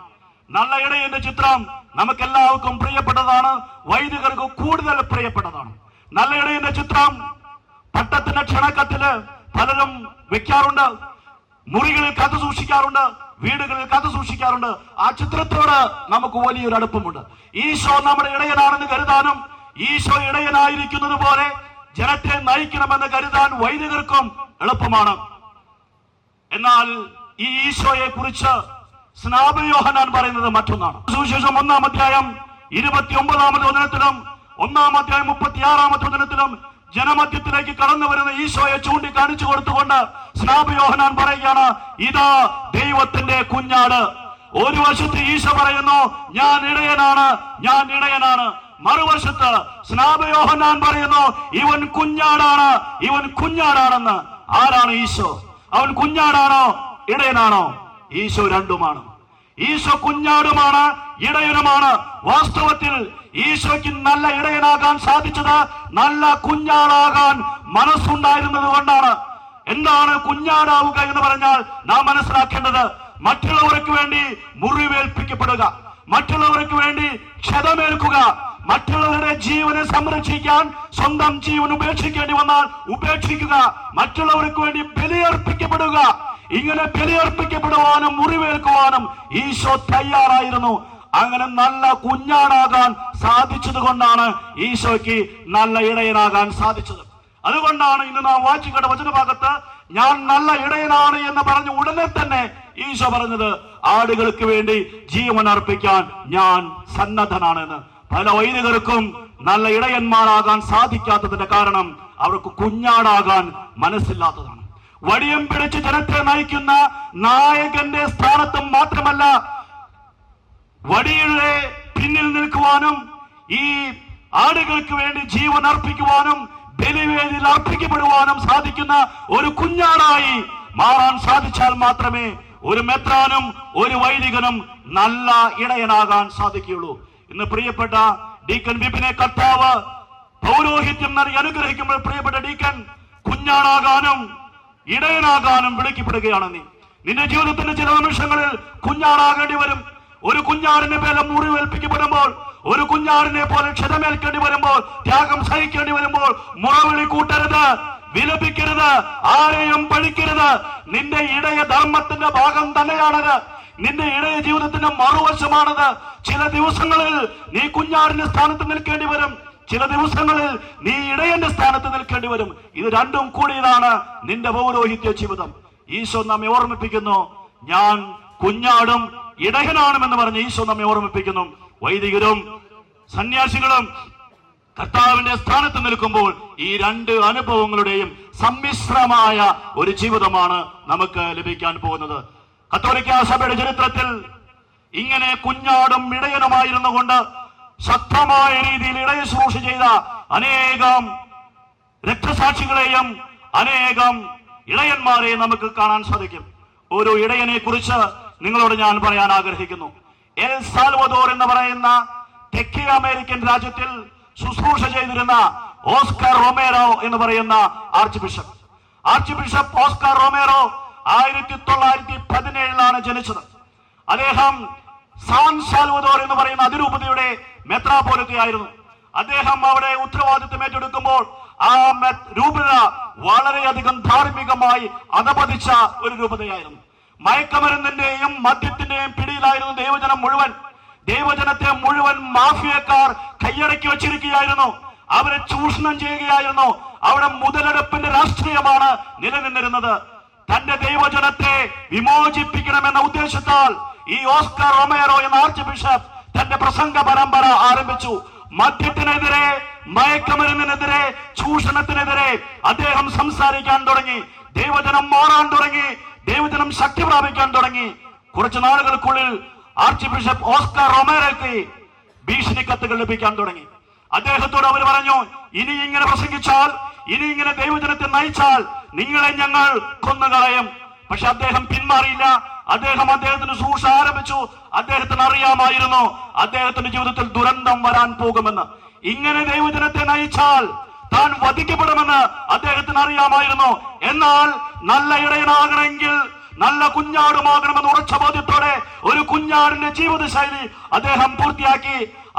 നല്ല ഇടയന്റെ ചിത്രം നമുക്കെല്ലാവർക്കും പ്രിയപ്പെട്ടതാണ്, വൈദികർക്ക് കൂടുതൽ പ്രിയപ്പെട്ടതാണ്. നല്ല ഇടയന്റെ ചിത്രം പട്ടത്തിന്റെ ക്ഷണക്കത്തില് പലരും വെക്കാറുണ്ട്, മുറികളിൽ കാത്തു സൂക്ഷിക്കാറുണ്ട്, വീടുകളിൽ കാത്തു സൂക്ഷിക്കാറുണ്ട്. ആ ചിത്രത്തോട് നമുക്ക് വലിയൊരു അടുപ്പമുണ്ട്. ഈശോ നമ്മുടെ ഇടയനാണെന്ന് കരുതാനും ഈശോ ഇടയനായിരിക്കുന്നത് പോലെ ജനത്തെ നയിക്കണമെന്ന് കരുതാൻ വൈദികർക്കും എളുപ്പമാണ്. എന്നാൽ ഈ ഈശോയെ കുറിച്ച് സ്നാപക യോഹന്നാൻ പറയുന്നത് മറ്റൊന്നാണ്. സുവിശേഷം 1-ാം അധ്യായം 29-ാമത്തെ വചനത്തിലും 1-ാം അധ്യായം 36-ാമത്തെ വചനത്തിലും ജനമധ്യത്തിലേക്ക് കടന്നു വരുന്ന ഈശോയെ ചൂണ്ടിക്കാണിച്ചു കൊടുത്തുകൊണ്ട് സ്നാപക യോഹന്നാൻ പറയുകയാണ്, ഇതാ ദൈവത്തിന്റെ കുഞ്ഞാട്. ഒരു വശത്ത് ഈശോ പറയുന്നു, ഞാൻ ഇടയനാണ്, ഞാൻ ഇടയനാണ്. മറുവശത്ത് സ്നാപക യോഹന്നാൻ പറയുന്നു, ഇവൻ കുഞ്ഞാടാണ്, ഇവൻ കുഞ്ഞാടാണെന്ന്. ആരാണ് ഈശോ? അവൻ കുഞ്ഞാടാണോ ഇടയനാണോ? ഈശോ രണ്ടുമാണ്. ഈശോ കുഞ്ഞാടുമാണ്, ഇടയനുമാണ്. വാസ്തവത്തിൽ ഈശോയ്ക്ക് നല്ല ഇടയനാകാൻ സാധിച്ചത് നല്ല കുഞ്ഞാടാകാൻ മനസ്സുണ്ടായിരുന്നത് കൊണ്ടാണ്. എന്താണ് കുഞ്ഞാടാവുക എന്ന് പറഞ്ഞാൽ നാം മനസ്സിലാക്കേണ്ടത്, മറ്റുള്ളവർക്ക് വേണ്ടി മുറിവേൽപ്പിക്കപ്പെടുക, മറ്റുള്ളവർക്ക് വേണ്ടി ക്ഷതമേൽക്കുക, മറ്റുള്ളവരുടെ ജീവനെ സംരക്ഷിക്കാൻ സ്വന്തം ജീവൻ ഉപേക്ഷിക്കേണ്ടി വന്നാൽ ഉപേക്ഷിക്കുക, മറ്റുള്ളവർക്ക് വേണ്ടി ബലിയർപ്പിക്കപ്പെടുക. ഇങ്ങനെ ബലിയർപ്പിക്കപ്പെടുവാനും മുറിവേൽക്കുവാനും ഈശോ തയ്യാറായിരുന്നു. അങ്ങനെ നല്ല കുഞ്ഞാടാകാൻ സാധിച്ചത് കൊണ്ടാണ് ഈശോയ്ക്ക് നല്ല ഇടയനാകാൻ സാധിച്ചത്. അതുകൊണ്ടാണ് ഇന്ന് നാം വായിക്കേണ്ട വചനഭാഗത്ത് ഞാൻ നല്ല ഇടയനാണ് എന്ന് പറഞ്ഞ് ഉടനെ തന്നെ ഈശോ പറഞ്ഞത് ആടുകൾക്ക് വേണ്ടി ജീവൻ അർപ്പിക്കാൻ ഞാൻ സന്നദ്ധനാണെന്ന്. പല വൈദികർക്കും നല്ല ഇടയന്മാരാകാൻ സാധിക്കാത്തതിന്റെ കാരണം അവർക്ക് കുഞ്ഞാടാകാൻ മനസ്സില്ലാത്തതാണ്. വടിയം പിടിച്ച് ജനത്തെ നയിക്കുന്ന നായകന്റെ സ്ഥാനത്ത് മാത്രമല്ല, വടിയുടെ പിന്നിൽ നിൽക്കുവാനും ഈ ആടുകൾക്ക് വേണ്ടി ജീവൻ അർപ്പിക്കുവാനും ബലിവേദിയിൽ അർപ്പിക്കപ്പെടുവാനും സാധിക്കുന്ന ഒരു കുഞ്ഞാടായി മാറാൻ സാധിച്ചാൽ മാത്രമേ ഒരു മെത്രാനും ഒരു വൈദികനും നല്ല ഇടയനാകാൻ സാധിക്കുകയുള്ളൂ. ഇന്ന് പ്രിയപ്പെട്ട ഡീക്കൻ വിപിനെ കർത്താവ് പൗരോഹിത്യം നൽകി അനുഗ്രഹിക്കുമ്പോൾ പ്രിയപ്പെട്ട ഡീക്കൻ കുഞ്ഞാടാകാനും ഇടയനാകാനും വിളിക്കപ്പെടുകയാണ്. നിന്റെ ജീവിതത്തിന്റെ ചില നിമിഷങ്ങളിൽ കുഞ്ഞാടാകേണ്ടി വരും. ഒരു കുഞ്ഞാടിനെ പോലെ മുറിവേൽപ്പിക്കപ്പെടുമ്പോൾ, ഒരു കുഞ്ഞാടിനെ പോലെ ക്ഷതമേൽക്കേണ്ടി വരുമ്പോൾ, ത്യാഗം സഹിക്കേണ്ടി വരുമ്പോൾ മുറവിളി കൂട്ടരുത്, വിലപിക്കരുത്, ആരെയും പഴിക്കരുത്. നിന്റെ ഇടയ ധർമ്മത്തിന്റെ ഭാഗം തന്നെയാണത്. നിന്റെ ഇടയ ജീവിതത്തിന്റെ മറുവശമാണത്. ചില ദിവസങ്ങളിൽ നീ കുഞ്ഞാടിന്റെ സ്ഥാനത്ത് നിൽക്കേണ്ടി വരും, ചില ദിവസങ്ങളിൽ നീ ഇടയന്റെ സ്ഥാനത്ത് നിൽക്കേണ്ടി വരും. ഇത് രണ്ടും കൂടിയതാണ് നിന്റെ പൗരോഹിത്യ ജീവിതം. ഈശോ നമ്മെ ഓർമ്മിപ്പിക്കുന്നു, ഞാൻ കുഞ്ഞാടും ഇടയനാണെന്ന് പറഞ്ഞ് ഈശോ നമ്മെ ഓർമ്മിപ്പിക്കുന്നു. വൈദികരും സന്യാസികളും കർത്താവിന്റെ സ്ഥാനത്ത് നിൽക്കുമ്പോൾ ഈ രണ്ട് അനുഭവങ്ങളുടെയും സമ്മിശ്രമായ ഒരു ജീവിതമാണ് നമുക്ക് ലഭിക്കാൻ പോകുന്നത്. കത്തോലിക്കാ സഭയുടെ ചരിത്രത്തിൽ ഇങ്ങനെ കുഞ്ഞാടും ഇടയനുമായിരുന്നു കൊണ്ട് ശക്തമായ രീതിയിൽ ഇടയശുശ്രൂഷ ചെയ്ത അനേകം രക്തസാക്ഷികളെയും അനേകം ഇടയന്മാരെയും നമുക്ക് കാണാൻ സാധിക്കും. ഒരു ഇടയനെ കുറിച്ച് നിങ്ങളോട് ഞാൻ പറയാൻ ആഗ്രഹിക്കുന്നു. എൽ സാൽവദോർ എന്ന് പറയുന്ന തെക്കേ അമേരിക്കൻ രാജ്യത്തിൽ ശുശ്രൂഷ ചെയ്തിരുന്ന ഓസ്കാർ റൊമേറോ എന്ന് പറയുന്ന ആർച്ച് ബിഷപ്പ് ഓസ്കാർ റൊമേറോ 1917 ജനിച്ചത്. അദ്ദേഹം സാൻ സാൽവദോർ എന്ന് പറയുന്ന അതിരൂപതയുടെ മെത്രാപോലിത്തയായിരുന്നു. അദ്ദേഹം അവിടെ ഉത്തരവാദിത്വം ഏറ്റെടുക്കുമ്പോൾ ആ രൂപത വളരെയധികം ധാർമ്മികമായി അധപതിച്ച ഒരു രൂപതയായിരുന്നു. മയക്കമരുന്നിന്റെയും മദ്യത്തിന്റെയും പിടിയിലായിരുന്നു ദൈവജനം മുഴുവൻ. ദൈവജനത്തെ മുഴുവൻ മാഫിയക്കാർ കൈയടക്കി വച്ചിരിക്കുകയായിരുന്നു. അവരെ ചൂഷണം ചെയ്യുകയായിരുന്നു. അവിടെ മുതലെടുപ്പിന്റെ രാഷ്ട്രീയമാണ് നിലനിന്നിരുന്നത്. തന്റെ ദൈവജനത്തെ വിമോചിപ്പിക്കണമെന്ന ഉദ്ദേശത്താൽ ഈ ഓസ്കാർ റൊമേറോ എന്ന ആർച്ച് ബിഷപ്പ് തന്റെ പ്രസംഗ പരമ്പര ആരംഭിച്ചു. മദ്യത്തിനെതിരെ, മയക്കമരുന്നിനെതിരെ, ചൂഷണത്തിനെതിരെ അദ്ദേഹം സംസാരിക്കാൻ തുടങ്ങി. ദൈവജനം മാറാൻ തുടങ്ങി, ദൈവജനം ശക്തി പ്രാപിക്കാൻ തുടങ്ങി. കുറച്ചു നാളുകൾക്കുള്ളിൽ ആർച്ച് ബിഷപ്പ് ഓസ്കാർ റൊമേറോയ്ക്ക് ഭീഷണി കത്തുകൾ ലഭിക്കാൻ തുടങ്ങി. അദ്ദേഹത്തോട് അവർ പറഞ്ഞു, ഇനി ഇങ്ങനെ പ്രസംഗിച്ചാൽ, ഇനി ഇങ്ങനെ ദൈവജനത്തെ നയിച്ചാൽ നിങ്ങളെ ഞങ്ങൾ കൊന്നുകളയും. പക്ഷെ അദ്ദേഹം പിന്മാറിയില്ല. അദ്ദേഹത്തിന്റെ ശുശ്രൂഷ ആരംഭിച്ചു. അദ്ദേഹത്തിന് അറിയാമായിരുന്നു അദ്ദേഹത്തിന്റെ ജീവിതത്തിൽ ദുരന്തം വരാൻ പോകുമെന്ന്. ഇങ്ങനെ ദൈവജനത്തെ നയിച്ചാൽ താൻ വധിക്കപ്പെടുമെന്ന് അദ്ദേഹത്തിന് അറിയാമായിരുന്നു. എന്നാൽ നല്ല ഇടയനാകണമെങ്കിൽ നല്ല കുഞ്ഞാടുമാകണമെന്ന് ഉറച്ച ബോധ്യത്തോടെ ഒരു കുഞ്ഞാടിന്റെ ജീവിതശൈലി അദ്ദേഹം പൂർത്തിയാക്കി.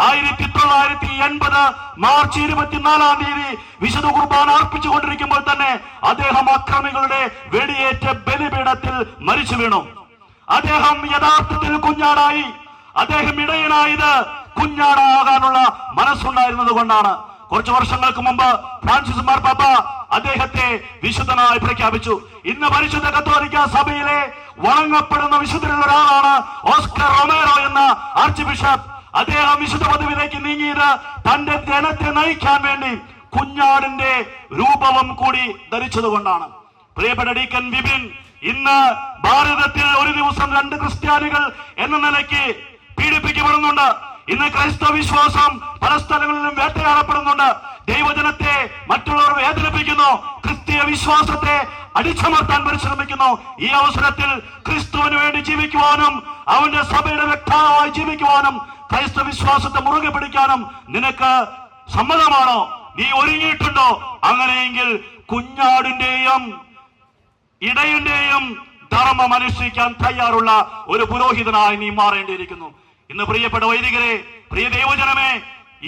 1980 മാർച്ച് 24 വിശുദ്ധ കുർബാന അർപ്പിച്ചുകൊണ്ടിരിക്കുമ്പോൾ തന്നെ അദ്ദേഹം അക്രമികളുടെ വെടിയേറ്റ ബലിപീഠത്തിൽ മരിച്ചു വീണു. അദ്ദേഹം യഥാർത്ഥത്തിൽ കുഞ്ഞാടായി. അദ്ദേഹം ഇടയനായത് കുഞ്ഞാടാകാനുള്ള മനസ്സുണ്ടായിരുന്നത് കൊണ്ടാണ്. കുറച്ചു വർഷങ്ങൾക്ക് മുമ്പ് ഫ്രാൻസിസ് മാർപ്പാപ്പ അദ്ദേഹത്തെ വിശുദ്ധനായി പ്രഖ്യാപിച്ചു. ഇന്ന് പരിശുദ്ധ കത്തോലിക്ക സഭയിലെ വണങ്ങപ്പെടുന്ന വിശുദ്ധരിൽ ഒരാളാണ് ഓസ്കാർ റൊമേറോ എന്ന ആർച്ച് ബിഷപ്പ്. അദ്ദേഹം വിശുദ്ധ പദവിയിലേക്ക് നീങ്ങിയത് തന്റെ ജനത്തെ നയിക്കാൻ വേണ്ടി കുഞ്ഞാടിന്റെ രൂപവും കൂടി ധരിച്ചതുകൊണ്ടാണ്. പ്രിയപ്പെട്ട ഡീക്കൻ വിപിൻ, ഇന്ന് ഭാരതത്തിൽ ഒരു ദിവസം 2 ക്രിസ്ത്യാനികൾ എന്ന നിലയ്ക്ക് പീഡിപ്പിക്കപ്പെടുന്നുണ്ട്. ഇന്ന് ക്രൈസ്തവ വിശ്വാസം പല സ്ഥലങ്ങളിലും വേട്ടയാടപ്പെടുന്നുണ്ട്. ദൈവജനത്തെ മറ്റുള്ളവർ വേദനിപ്പിക്കുന്നു, ക്രിസ്തീയ വിശ്വാസത്തെ അടിച്ചമർത്താൻ പരിശ്രമിക്കുന്നു. ഈ അവസരത്തിൽ ക്രിസ്തുവിന് വേണ്ടി ജീവിക്കുവാനും അവന്റെ സഭയുടെ വ്യക്തമായി ജീവിക്കുവാനും ക്രൈസ്തവ വിശ്വാസത്തെ മുറുകെ പിടിക്കാനും നിനക്ക് സമ്മതമാണോ? നീ ഒരുങ്ങിയിട്ടുണ്ടോ? അങ്ങനെയെങ്കിൽ കുഞ്ഞാടിന്റെയും ഇടയന്റെയും ധർമ്മം അനുഷ്ഠിക്കാൻ തയ്യാറുള്ള ഒരു പുരോഹിതനായി നീ മാറേണ്ടിയിരിക്കുന്നു. ഇന്ന് പ്രിയപ്പെട്ട വൈദികരെ, പ്രിയ ദൈവജനമേ,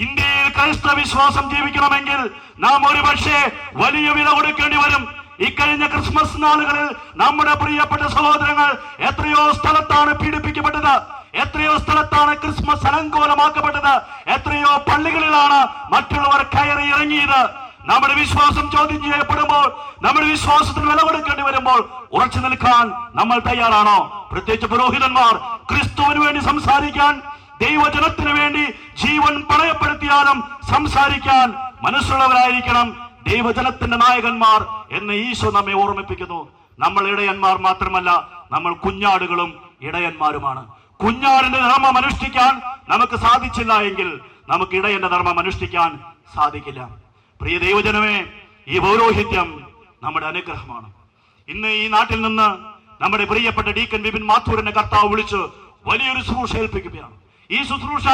ഇന്ത്യയിൽ ക്രൈസ്തവ വിശ്വാസം ജീവിക്കണമെങ്കിൽ നാം ഒരുപക്ഷെ വലിയ വില കൊടുക്കേണ്ടി വരും. ഇക്കഴിഞ്ഞ ക്രിസ്മസ് നാളുകളിൽ നമ്മുടെ പ്രിയപ്പെട്ട സഹോദരങ്ങൾ എത്രയോ സ്ഥലത്താണ് പീഡിപ്പിക്കപ്പെട്ടത്, എത്രയോ സ്ഥലത്താണ് ക്രിസ്മസ് അലങ്കോലമാക്കപ്പെട്ടത്. എത്രയോ പള്ളികളിലാണ് മറ്റുള്ളവർ കയറി ഇറങ്ങിയത്. നമ്മുടെ വിശ്വാസം ചോദ്യം ചെയ്യപ്പെടുമ്പോൾ, നമ്മുടെ വിശ്വാസത്തിന് വില കൊടുക്കേണ്ടി വരുമ്പോൾ ഉറച്ചു നിൽക്കാൻ നമ്മൾ തയ്യാറാണോ? പ്രത്യേകിച്ച് പുരോഹിതന്മാർ ക്രിസ്തുവിന് വേണ്ടി സംസാരിക്കാൻ, ദൈവജനത്തിന് വേണ്ടി ജീവൻ പണയപ്പെടുത്തിയാലും സംസാരിക്കാൻ മനസ്സുള്ളവരായിരിക്കണം ദൈവജനത്തിന്റെ നായകന്മാർ എന്ന് ഈശോ നമ്മെ ഓർമ്മിപ്പിക്കുന്നു. നമ്മൾ ഇടയന്മാർ മാത്രമല്ല, നമ്മൾ കുഞ്ഞാടുകളും ഇടയന്മാരുമാണ്. കുഞ്ഞാടിന്റെ ധർമ്മം അനുഷ്ഠിക്കാൻ നമുക്ക് സാധിച്ചില്ല എങ്കിൽ നമുക്ക് ഇടയന്റെ ധർമ്മം അനുഷ്ഠിക്കാൻ സാധിക്കില്ല. പ്രിയ ദൈവജനമേ, ഈ പൗരോഹിത്യം നമ്മുടെ അനുഗ്രഹമാണ്. ഇന്ന് ഈ നാട്ടിൽ നിന്ന് നമ്മുടെ പ്രിയപ്പെട്ട ഡീക്കൻ വിപിൻ മാത്തൂരിനെ കർത്താവ് വിളിച്ച് വലിയൊരു ശുശ്രൂഷ ഏൽപ്പിക്കുകയാണ്. ഈ ശുശ്രൂഷ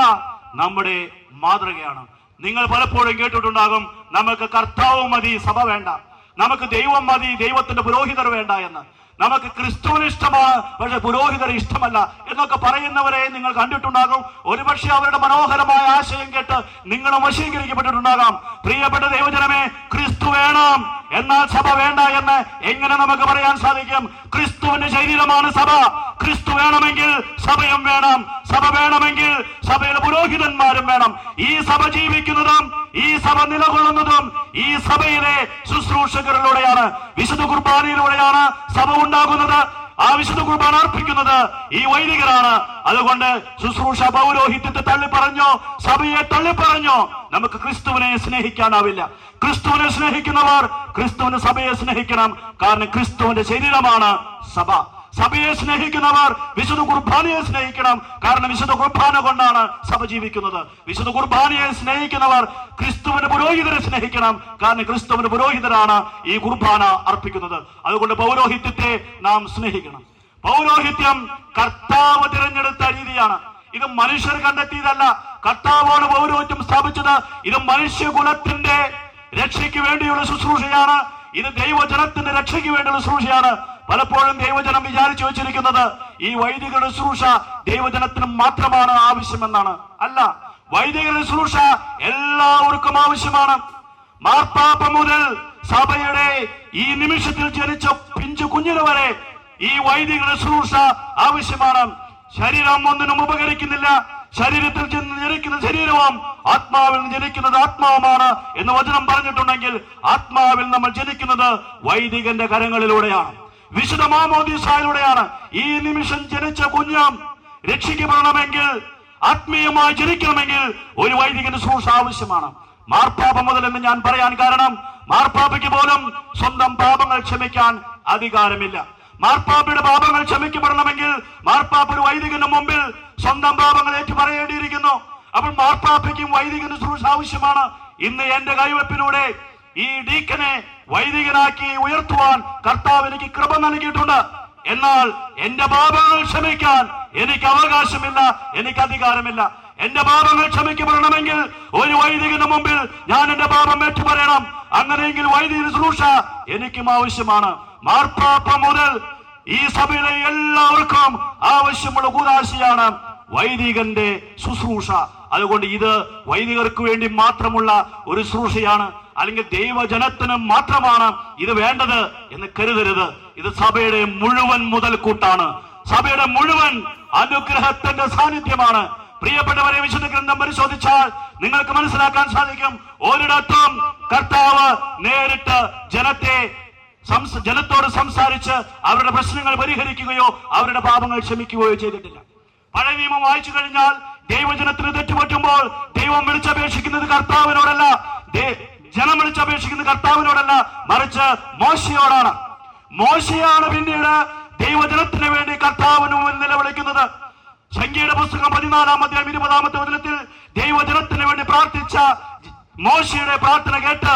നമ്മുടെ മാതൃകയാണ്. നിങ്ങൾ പലപ്പോഴും കേട്ടിട്ടുണ്ടാകും, നമുക്ക് കർത്താവ് മതി, സഭ വേണ്ട, നമുക്ക് ദൈവം മതി, ദൈവത്തിന്റെ പുരോഹിതർ വേണ്ട എന്ന്. നമുക്ക് ക്രിസ്തുവിന് ഇഷ്ടമാണ്, പക്ഷെ പുരോഹിതരെ ഇഷ്ടമല്ല എന്നൊക്കെ പറയുന്നവരെ നിങ്ങൾ കണ്ടിട്ടുണ്ടാകും. ഒരുപക്ഷെ അവരുടെ മനോഹരമായ ആശയം കേട്ട് നിങ്ങളും വശീകരിക്കപ്പെട്ടിട്ടുണ്ടാകാം. പ്രിയപ്പെട്ട ദൈവജനമേ, ക്രിസ്തു വേണം, എന്നാൽ സഭ വേണ്ട എന്ന് എങ്ങനെ നമുക്ക് പറയാൻ സാധിക്കും? ക്രിസ്തുവിന്റെ ശരീരമാണ് സഭ. ക്രിസ്തു വേണമെങ്കിൽ സഭയും വേണം. സഭ വേണമെങ്കിൽ സഭയുടെ പുരോഹിതന്മാരും വേണം. ഈ സഭ ജീവിക്കുന്നതും ഈ സഭ നിലകൊള്ളുന്നതും ഈ സഭയിലെ ശുശ്രൂഷകരിലൂടെയാണ്, വിശുദ്ധ കുർബാനയിലൂടെയാണ് സഭ ഉണ്ടാകുന്നത്. ആ വിശുദ്ധ കുർബാന അർപ്പിക്കുന്നത് ഈ വൈദികരാണ്. അതുകൊണ്ട് ശുശ്രൂഷ പൗരോഹിത്യത്തെ തള്ളിപ്പറഞ്ഞോ, സഭയെ തള്ളിപ്പറഞ്ഞോ നമുക്ക് ക്രിസ്തുവിനെ സ്നേഹിക്കാനാവില്ല. ക്രിസ്തുവിനെ സ്നേഹിക്കുന്നവർ ക്രിസ്തുവിന് സഭയെ സ്നേഹിക്കണം. കാരണം ക്രിസ്തുവിന്റെ ശരീരമാണ് സഭ. സഭയെ സ്നേഹിക്കുന്നവർ വിശുദ്ധ കുർബാനയെ സ്നേഹിക്കണം. കാരണം വിശുദ്ധ കുർബാന കൊണ്ടാണ് സഭ ജീവിക്കുന്നത്. വിശുദ്ധ കുർബാനയെ സ്നേഹിക്കുന്നവർ ക്രിസ്തുവിന്റെ പുരോഹിതരെ സ്നേഹിക്കണം. കാരണം ക്രിസ്തുവിന്റെ പുരോഹിതരാണ് ഈ കുർബാന അർപ്പിക്കുന്നത്. അതുകൊണ്ട് പൗരോഹിത്യത്തെ നാം സ്നേഹിക്കണം. പൗരോഹിത്യം കർത്താവ് തിരഞ്ഞെടുത്ത രീതിയാണ്. ഇത് മനുഷ്യർ കണ്ടെത്തിയതല്ല. കർത്താവാണ് പൗരോഹിത്യം സ്ഥാപിച്ചത്. ഇത് മനുഷ്യകുലത്തിന്റെ രക്ഷയ്ക്ക് വേണ്ടിയുള്ള ശുശ്രൂഷയാണ്. ഇത് ദൈവജനത്തിന്റെ രക്ഷയ്ക്ക് വേണ്ടിയുള്ള ശുശ്രൂഷയാണ്. പലപ്പോഴും ദൈവജനം വിചാരിച്ചു വെച്ചിരിക്കുന്നത് ഈ വൈദികരുടെ ശുശ്രൂഷ ദൈവജനത്തിന് മാത്രമാണ് ആവശ്യമെന്നാണ്. അല്ല, വൈദികരുടെ ശുശ്രൂഷ എല്ലാവർക്കും ആവശ്യമാണ്. മാർപ്പാപ്പ മുതൽ സഭയുടെ ഈ നിമിഷത്തിൽ ജനിച്ച പിഞ്ചു കുഞ്ഞിന് വരെ ഈ വൈദികരുടെ ശുശ്രൂഷ ആവശ്യമാണ്. ശരീരം ഒന്നിനും ഉപകരിക്കുന്നില്ല. ശരീരത്തിൽ ജനിക്കുന്ന ശരീരവും ആത്മാവിൽ നിന്ന് ജനിക്കുന്നത് ആത്മാവുമാണ് എന്ന് വചനം പറഞ്ഞിട്ടുണ്ടെങ്കിൽ ആത്മാവിൽ നമ്മൾ ജനിക്കുന്നത് വൈദികന്റെ കരങ്ങളിലൂടെയാണ്, വിശുദ്ധ മാമോദീസായിലൂടെയാണ്. ഈ നിമിഷം ജനിച്ച കുഞ്ഞം രക്ഷിക്കപ്പെടണമെങ്കിൽ, ആത്മീയമായി ജനിക്കണമെങ്കിൽ ഒരു വൈദികന്റെ ശുശ്രൂഷ ആവശ്യമാണ്. മാർപ്പാപ്പ മുതൽ എന്ന് ഞാൻ പറയാൻ കാരണം, മാർപ്പാപ്പയ്ക്ക് പോലും സ്വന്തം പാപങ്ങൾ ക്ഷമിക്കാൻ അധികാരമില്ല. മാർപ്പാപ്പയുടെ പാപങ്ങൾ ക്ഷമിക്കപ്പെടണമെങ്കിൽ മാർപ്പാപ്പ ഒരു വൈദികന്റെ മുമ്പിൽ സ്വന്തം പാപങ്ങൾ ഏറ്റു പറയേണ്ടിയിരിക്കുന്നു. അപ്പോൾ മാർപ്പാപ്പയ്ക്കും വൈദികന്റെ ശുശ്രൂഷ ആവശ്യമാണ്. ഇന്ന് എന്റെ കൈവെപ്പിലൂടെ ഈ ഡീക്കനെ വൈദികനാക്കി ഉയർത്തുവാൻ കർത്താവ് എനിക്ക് കൃപ നൽകിയിട്ടുണ്ട്. എന്നാൽ എന്റെ പാപങ്ങൾ ക്ഷമിക്കാൻ എനിക്ക് അവകാശമില്ല, എനിക്ക് അധികാരമില്ല. എന്റെ പാപങ്ങൾ ക്ഷമിക്കപ്പെടണമെങ്കിൽ ഒരു വൈദികന്റെ മുമ്പിൽ ഞാൻ എന്റെ പാപം ഏറ്റുപറയണം. അങ്ങനെയെങ്കിൽ വൈദിക ശുശ്രൂഷ എനിക്കും ആവശ്യമാണ്. മാർപ്പാപ്പ മുതൽ ഈ സഭയിലെ എല്ലാവർക്കും ആവശ്യമുള്ള കൂദാശയാണ് വൈദികന്റെ ശുശ്രൂഷ. അതുകൊണ്ട് ഇത് വൈദികർക്ക് വേണ്ടി മാത്രമുള്ള ഒരു ശുശ്രൂഷയാണ്, അല്ലെങ്കിൽ ദൈവജനത്തിന് മാത്രമാണ് ഇത് വേണ്ടത് എന്ന് കരുതരുത്. ഇത് സഭയുടെ മുഴുവൻ മുതൽക്കൂട്ടാണ്, സഭയുടെ മുഴുവൻ അനുഗ്രഹത്തിന്റെ സാന്നിധ്യമാണ്. പ്രിയപ്പെട്ടവരെ, വിശുദ്ധ ഗ്രന്ഥം പരിശോധിച്ചാൽ നിങ്ങൾക്ക് മനസ്സിലാക്കാൻ സാധിക്കും, ഒരിടത്തും കർത്താവ് നേരിട്ട് ജനത്തോട് സംസാരിച്ച് അവരുടെ പ്രശ്നങ്ങൾ പരിഹരിക്കുകയോ അവരുടെ പാപങ്ങൾ ക്ഷമിക്കുകയോ ചെയ്തിട്ടില്ല. പഴയ നിയമം വായിച്ചു കഴിഞ്ഞാൽ ദൈവജനത്തിന് തെറ്റുപറ്റുമ്പോൾ ദൈവം വിളിച്ചപേക്ഷിക്കുന്നത് കർത്താവിനോടല്ല, ജനം വിളിച്ചപേക്ഷിക്കുന്നത് കർത്താവിനോടല്ല, മറിച്ച് മോശയോടാണ്. മോശയാണ് പിന്നീട് ദൈവജനത്തിന് വേണ്ടി കർത്താവിന് മുന്നിൽ നിലവിളിക്കുന്നത്. സംഖ്യയുടെ പുസ്തകം 14-ാം അധ്യായം 20-ാമത്തെ വചനത്തിൽ ദൈവജനത്തിന് വേണ്ടി പ്രാർത്ഥിച്ച മോശയുടെ പ്രാർത്ഥന കേട്ട്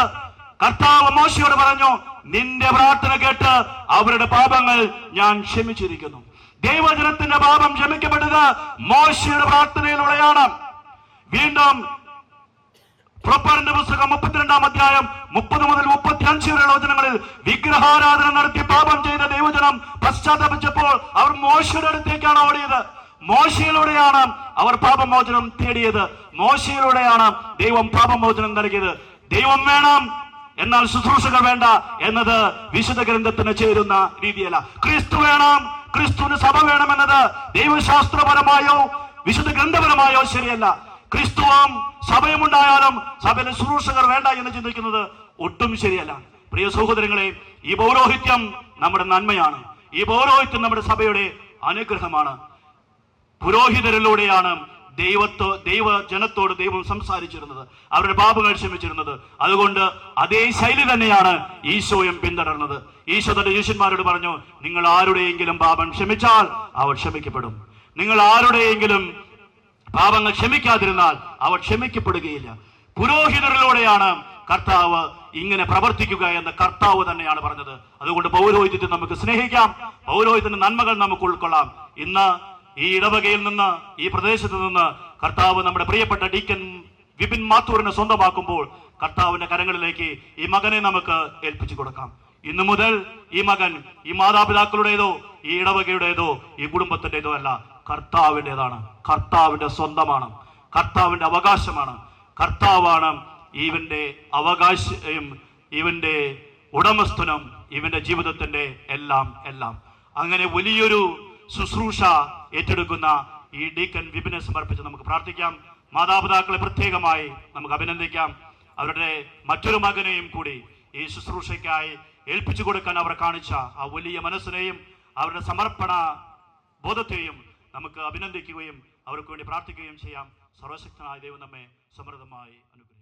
കർത്താവ് മോശയോട് പറഞ്ഞു, നിന്റെ പ്രാർത്ഥന കേട്ട് അവരുടെ പാപങ്ങൾ ഞാൻ ക്ഷമിച്ചിരിക്കുന്നു. ദൈവജനത്തിന്റെ പാപം ക്ഷമിക്കപ്പെട്ടത് മോശയുടെ പ്രാർത്ഥനയിലൂടെയാണ്. വീണ്ടും പുറപ്പാടിന്റെ പുസ്തകം 32-ാം അധ്യായം 30 മുതൽ 35 വരെയുള്ള വചനങ്ങളിൽ വിഗ്രഹാരാധന നടത്തി പാപം ചെയ്ത ദൈവജനം പശ്ചാത്തപിച്ചപ്പോൾ അവർ മോശയുടെ അടുത്തേക്കാണ് ഓടിയത്. മോശയിലൂടെയാണ് അവർ പാപമോചനം തേടിയത്. മോശയിലൂടെയാണ് ദൈവം പാപമോചനം നൽകിയത്. ദൈവം വേണം, എന്നാൽ ശുശ്രൂഷകൾ വേണ്ട എന്നത് വിശുദ്ധ ഗ്രന്ഥത്തിന് ചേരുന്ന രീതിയല്ല. ക്രിസ്തു വേണം, ക്രിസ്തുവിന് സഭ വേണമെന്നത് ദൈവശാസ്ത്രപരമായോ വിശുദ്ധ ഗ്രന്ഥപരമായോ ശരിയല്ല. ക്രിസ്തുവും സഭയും ഉണ്ടായാലും സഭയിലെ ശുശ്രൂഷകർ വേണ്ട എന്ന് ചിന്തിക്കുന്നത് ഒട്ടും ശരിയല്ല. പ്രിയ സഹോദരങ്ങളെ, ഈ പൗരോഹിത്യം നമ്മുടെ നന്മയാണ്. ഈ പൗരോഹിത്യം നമ്മുടെ സഭയുടെ അനുഗ്രഹമാണ്. പുരോഹിതരിലൂടെയാണ് ദൈവജനത്തോട് ദൈവം സംസാരിച്ചിരുന്നത്, അവരുടെ പാപങ്ങൾ ക്ഷമിച്ചിരുന്നത്. അതുകൊണ്ട് അതേ ശൈലി തന്നെയാണ് ഈശോയും പിന്തുടർന്നത്. ഈശോ തന്റെ ശിഷ്യന്മാരോട് പറഞ്ഞു, നിങ്ങൾ ആരുടെയെങ്കിലും പാപം ക്ഷമിച്ചാൽ അവർ ക്ഷമിക്കപ്പെടും. നിങ്ങൾ ആരുടെയെങ്കിലും പാപങ്ങൾ ക്ഷമിക്കാതിരുന്നാൽ അവർ ക്ഷമിക്കപ്പെടുകയില്ല. പുരോഹിതരിലൂടെയാണ് കർത്താവ് ഇങ്ങനെ പ്രവർത്തിക്കുക എന്ന് കർത്താവ് തന്നെയാണ് പറഞ്ഞത്. അതുകൊണ്ട് പൗരോഹിത്യത്തെ നമുക്ക് സ്നേഹിക്കാം, പൗരോഹിത്യത്തിന്റെ നന്മകൾ നമുക്ക് ഉൾക്കൊള്ളാം. ഇന്ന് ഈ ഇടവകയിൽ നിന്ന്, ഈ പ്രദേശത്ത് നിന്ന് കർത്താവ് നമ്മുടെ പ്രിയപ്പെട്ട ഡീക്കൻ വിപിൻ മാത്തൂരിനെ സ്വന്തമാക്കുമ്പോൾ കർത്താവിന്റെ കരങ്ങളിലേക്ക് ഈ മകനെ നമുക്ക് ഏൽപ്പിച്ചു കൊടുക്കാം. ഇന്നു മുതൽ ഈ മകൻ ഈ മാതാപിതാക്കളുടേതോ ഈ ഇടവകയുടേതോ ഈ കുടുംബത്തിൻ്റെതോ അല്ല, കർത്താവിൻ്റെതാണ്. കർത്താവിന്റെ സ്വന്തമാണ്, കർത്താവിന്റെ അവകാശമാണ്. കർത്താവാണ് ഇവന്റെ അവകാശം, ഇവന്റെ ഉടമസ്ഥനും, ഇവന്റെ ജീവിതത്തിന്റെ എല്ലാം എല്ലാം. അങ്ങനെ വലിയൊരു ശുശ്രൂഷ ഏറ്റെടുക്കുന്ന ഈ ഡീക്കൻ വിപിനെ സമർപ്പിച്ച് നമുക്ക് പ്രാർത്ഥിക്കാം. മാതാപിതാക്കളെ പ്രത്യേകമായി നമുക്ക് അഭിനന്ദിക്കാം. അവരുടെ മറ്റൊരു മകനെയും കൂടി ഈ ശുശ്രൂഷയ്ക്കായി ഏൽപ്പിച്ചു കൊടുക്കാൻ അവർ കാണിച്ച ആ വലിയ മനസ്സിനെയും അവരുടെ സമർപ്പണ ബോധത്തെയും നമുക്ക് അഭിനന്ദിക്കുകയും അവർക്ക് വേണ്ടി പ്രാർത്ഥിക്കുകയും ചെയ്യാം. സർവശക്തനായ ദൈവം നമ്മെ സമൃദ്ധമായി അനുഗ്രഹിക്കും.